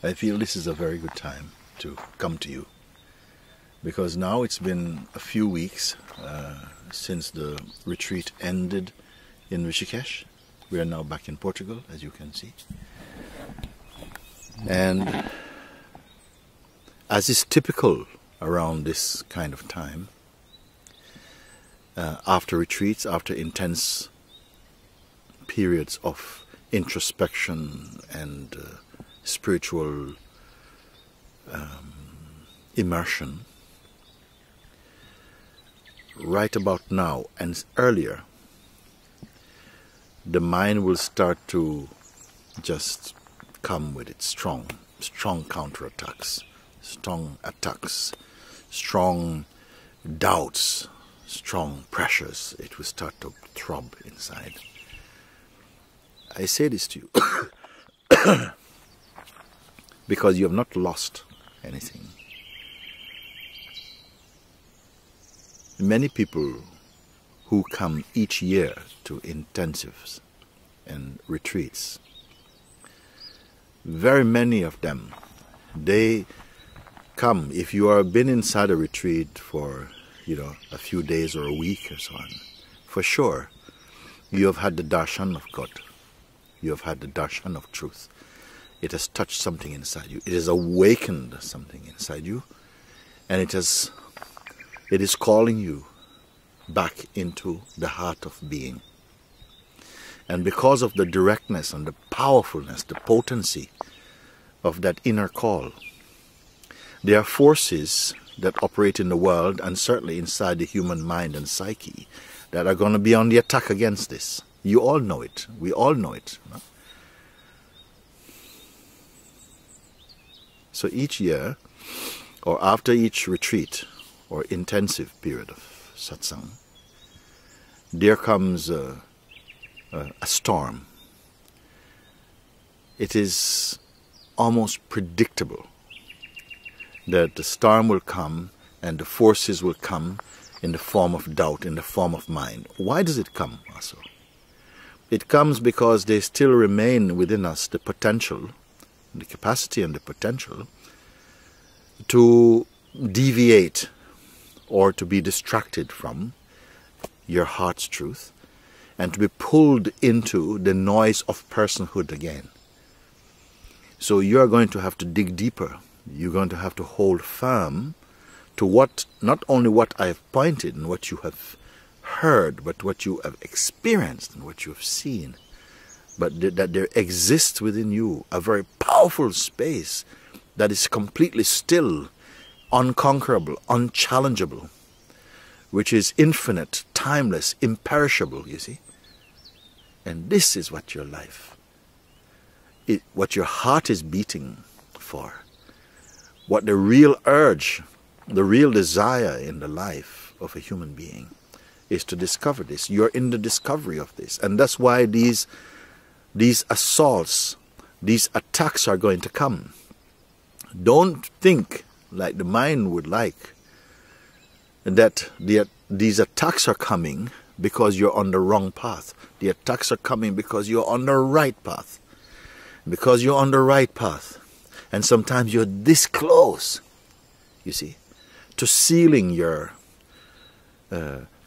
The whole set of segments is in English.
I feel this is a very good time to come to you, because now it's been a few weeks since the retreat ended in Rishikesh. We are now back in Portugal, as you can see. And as is typical around this kind of time, after retreats, after intense periods of introspection and spiritual immersion, right about now and earlier, the mind will start to just come with its strong counterattacks, strong attacks, strong doubts, strong pressures. It will start to throb inside. I say this to you because you have not lost anything. Many people who come each year to intensives and retreats, very many of them, they come, if you have been inside a retreat for, a few days or a week or so on, for sure, you have had the darshan of God. You have had the darshan of truth. It has touched something inside you. It has awakened something inside you. And it is calling you back into the heart of being. And because of the directness and the powerfulness, the potency of that inner call, there are forces that operate in the world and certainly inside the human mind and psyche that are going to be on the attack against this. You all know it. We all know it. No? So each year, or after each retreat or intensive period of satsang, there comes a storm. It is almost predictable that the storm will come and the forces will come in the form of doubt, in the form of mind. Why does it come also? It comes because they still remain within us the potential, the capacity and the potential to deviate or to be distracted from your heart's truth and to be pulled into the noise of personhood again. So you are going to have to dig deeper. You're going to have to hold firm to what, not only what I have pointed and what you have heard, but what you have experienced and what you have seen. But that there exists within you a very powerful space that is completely still, unconquerable, unchallengeable, which is infinite, timeless, imperishable, you see. And this is what your life, what your heart is beating for, what the real urge, the real desire in the life of a human being is to discover this. You're in the discovery of this. And that's why these assaults, these attacks are going to come. Don't think, like the mind would like, that these attacks are coming because you're on the wrong path. The attacks are coming because you're on the right path. Because you're on the right path. And sometimes you're this close, you see, to sealing your,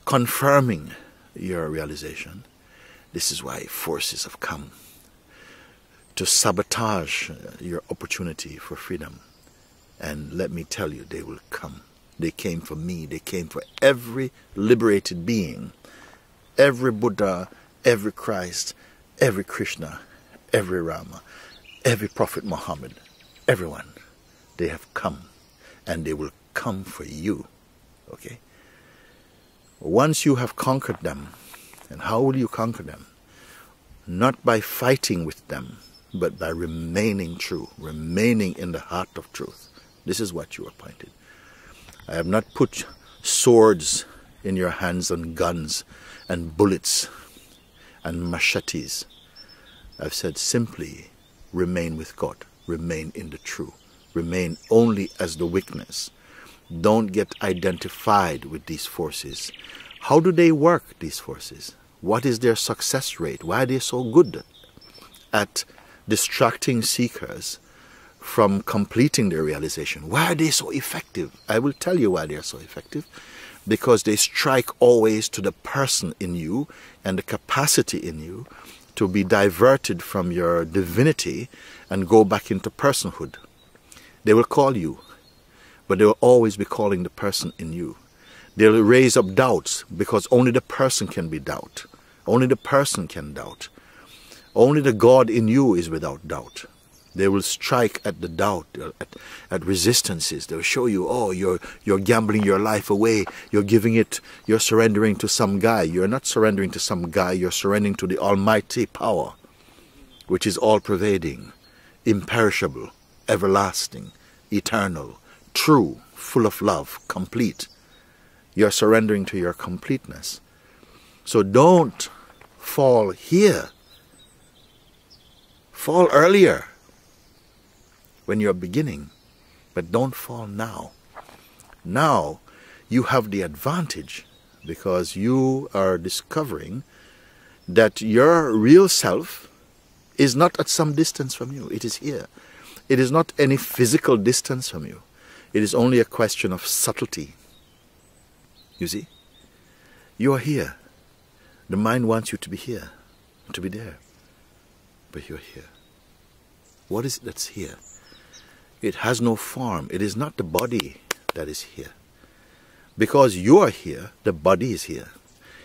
confirming your realization. This is why forces have come to sabotage your opportunity for freedom. And let me tell you, they will come. They came for me. They came for every liberated being. Every Buddha, every Christ, every Krishna, every Rama, every Prophet Muhammad, everyone. They have come. And they will come for you. Okay? Once you have conquered them, and how will you conquer them? Not by fighting with them, but by remaining true, remaining in the heart of truth. This is what you are pointed. I have not put swords in your hands and guns and bullets and machetes. I've said simply, remain with God, remain in the true, remain only as the witness. Don't get identified with these forces. How do they work, these forces? What is their success rate? Why are they so good at distracting seekers from completing their realization. Why are they so effective? I will tell you why they are so effective. Because they strike always to the person in you and the capacity in you to be diverted from your divinity and go back into personhood. They will call you, but they will always be calling the person in you. They'll raise up doubts because only the person can be doubt. Only the person can doubt. Only the God in you is without doubt. They will strike at the doubt, at resistances. They'll show you, oh, you're gambling your life away. You're surrendering to some guy. You're not surrendering to some guy. You're surrendering to the almighty power, which is all-pervading, imperishable, everlasting, eternal, true, full of love, complete. You're surrendering to your completeness. So don't fall here. Fall earlier when you're beginning, but don't fall now. Now you have the advantage because you are discovering that your real self is not at some distance from you. It is here. It is not any physical distance from you. It is only a question of subtlety. You see? You are here. The mind wants you to be here, to be there. But you're here. What is it that's here? It has no form. It is not the body that is here. Because you are here, the body is here.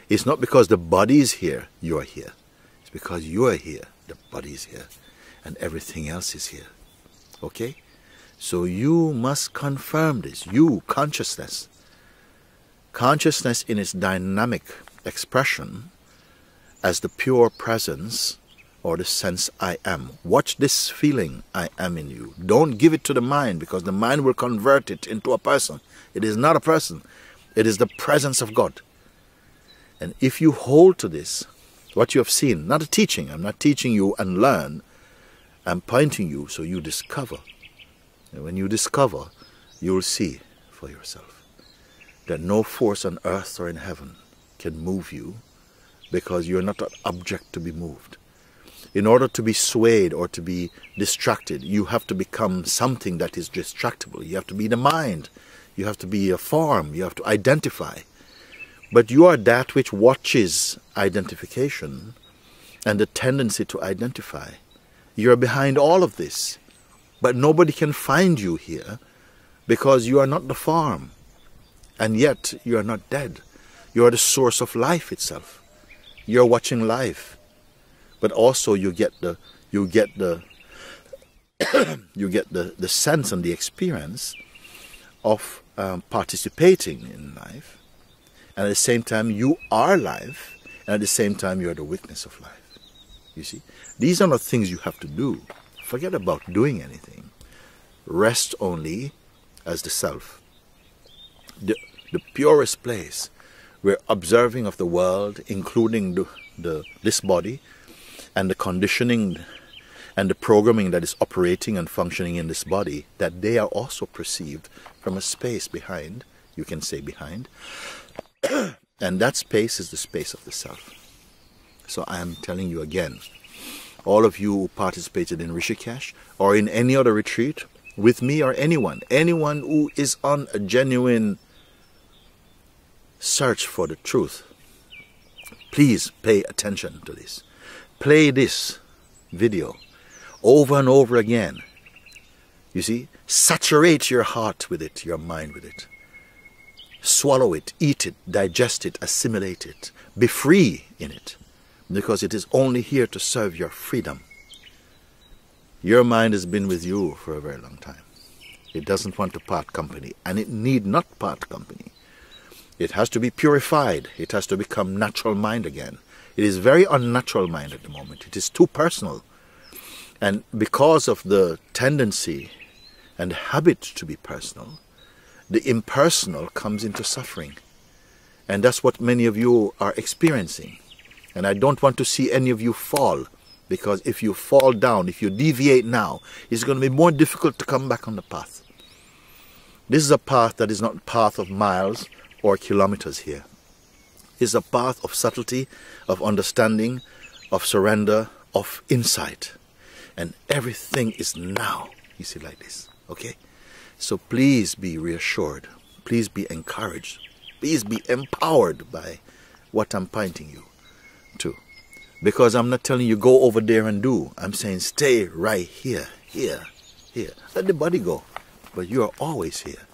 It's not because the body is here, you are here. It's because you are here, the body is here. And everything else is here. Okay? So you must confirm this. You, consciousness. Consciousness in its dynamic expression as the pure presence or the sense I am. Watch this feeling I am in you. Don't give it to the mind because the mind will convert it into a person. It is not a person. It is the presence of God. And if you hold to this, what you have seen, not a teaching, I'm not teaching you and learn, I'm pointing you so you discover. And when you discover, you will see for yourself that no force on earth or in heaven can move you because you're not an object to be moved. In order to be swayed or to be distracted, you have to become something that is distractible. You have to be the mind. You have to be a form. You have to identify. But you are that which watches identification and the tendency to identify. You are behind all of this. But nobody can find you here because you are not the form. And yet you are not dead. You are the source of life itself. You are watching life. But also you get the sense and the experience of participating in life, and at the same time you are life, and at the same time you are the witness of life. You see, these are not things you have to do. Forget about doing anything. Rest only as the self, the purest place where observing of the world, including this body, and the conditioning and the programming that is operating and functioning in this body, that they are also perceived from a space behind, you can say behind, and that space is the space of the self. So I am telling you again, all of you who participated in Rishikesh or in any other retreat with me or anyone who is on a genuine search for the truth, please pay attention to this. Play this video over and over again. You see, saturate your heart with it, your mind with it. Swallow it, eat it, digest it, assimilate it. Be free in it, because it is only here to serve your freedom. Your mind has been with you for a very long time. It doesn't want to part company, and it need not part company. It has to be purified. It has to become natural mind again. It is very unnatural mind at the moment. It is too personal. And because of the tendency and habit to be personal, the impersonal comes into suffering. And that's what many of you are experiencing. And I don't want to see any of you fall, because if you fall down, if you deviate now, it's going to be more difficult to come back on the path. This is a path that is not a path of miles or kilometers here. It's a path of subtlety, of understanding, of surrender, of insight. And everything is now. You see, like this. Okay? So please be reassured. Please be encouraged. Please be empowered by what I'm pointing you to. Because I'm not telling you go over there and do. I'm saying stay right here, here, here. Let the body go. But you are always here.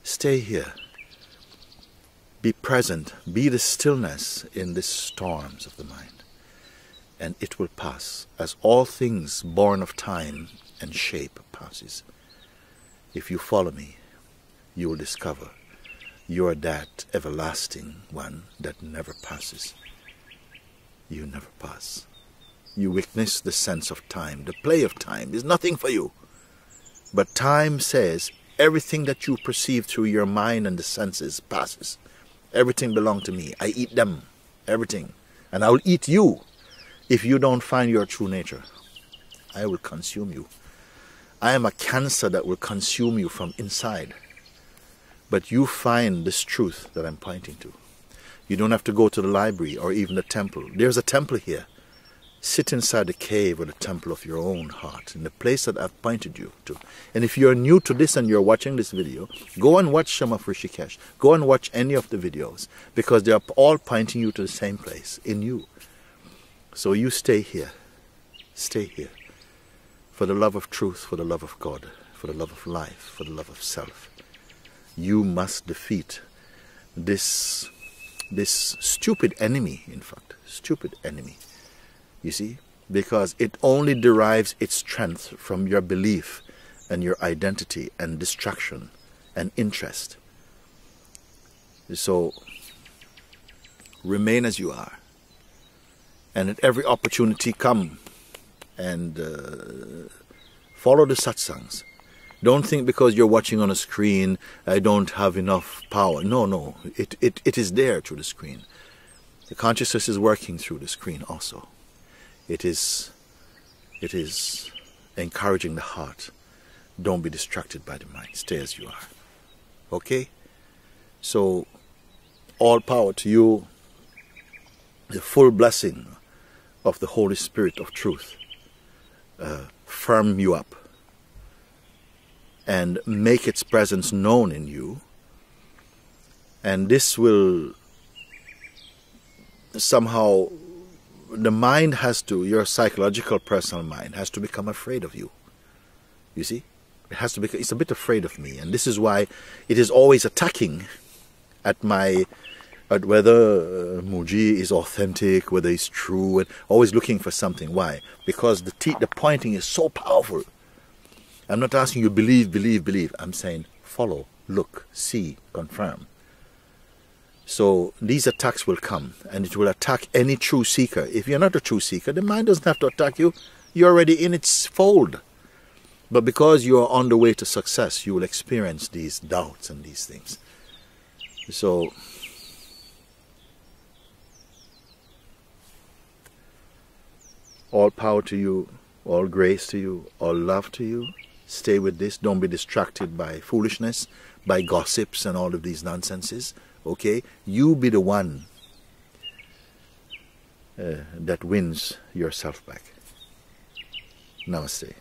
Stay here. Be present. Be the stillness in the storms of the mind. And it will pass, as all things born of time and shape passes. If you follow me, you will discover you are that everlasting one that never passes. You never pass. You witness the sense of time. The play of time is nothing for you. But time says everything that you perceive through your mind and the senses passes. Everything belongs to me. I eat them. Everything. And I will eat you if you don't find your true nature. I will consume you. I am a cancer that will consume you from inside. But you find this truth that I'm pointing to. You don't have to go to the library or even the temple. There's a temple here. Sit inside the cave or the temple of your own heart, in the place that I've pointed you to. And if you're new to this and you're watching this video, go and watch some of Rishikesh. Go and watch any of the videos, because they are all pointing you to the same place, in you. So you stay here. Stay here. For the love of truth, for the love of God, for the love of life, for the love of self. You must defeat this stupid enemy, in fact. Stupid enemy. You see? Because it only derives its strength from your belief and your identity and distraction and interest. So, remain as you are. And at every opportunity, come and follow the satsangs. Don't think because you're watching on a screen, I don't have enough power. No. It is there through the screen. The consciousness is working through the screen also. It is encouraging the heart. Don't be distracted by the mind. Stay as you are. Okay? So, all power to you. The full blessing of the Holy Spirit of truth. Firm you up. And make its presence known in you. And this will somehow, the mind has to, your psychological personal mind has to become afraid of you. You see? It has to become, it's a bit afraid of me. And this is why it is always attacking at whether Mooji is authentic, whether it's true, and always looking for something. Why? Because the pointing is so powerful. I'm not asking you believe. I'm saying follow, look, see, confirm. So these attacks will come, and it will attack any true seeker. If you're not a true seeker, the mind doesn't have to attack you. You're already in its fold. But because you are on the way to success, you will experience these doubts and these things. So all power to you, all grace to you, all love to you. Stay with this. Don't be distracted by foolishness, by gossips and all of these nonsenses. Okay? You be the one that wins yourself back. Namaste.